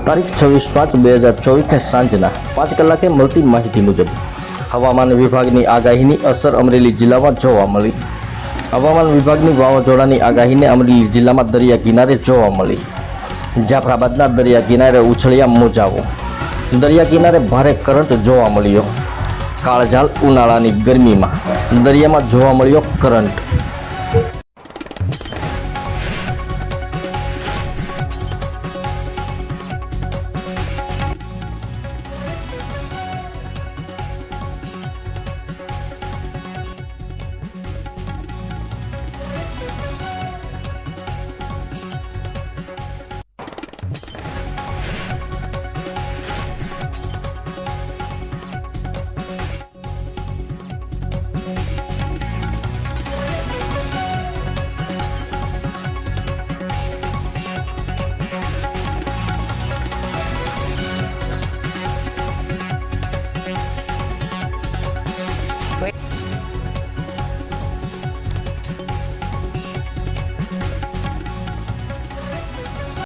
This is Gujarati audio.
તારીખ 26/5/2024 સાંજના 5 કલાકે મળતી માહિતી મુજબ હવામાન વિભાગની આગાહીની અસર અમરેલી જિલ્લામાં જોવા મળી. હવામાન વિભાગની વાવાઝોડાની આગાહીને અમરેલી જિલ્લામાં દરિયા કિનારે જોવા મળી. જાફરાબાદના દરિયા કિનારે ઉછળ્યા મોજાઓ. દરિયા કિનારે ભારે કરંટ જોવા મળ્યો. કાળઝાળ ઉનાળાની ગરમીમાં દરિયામાં જોવા મળ્યો કરંટ.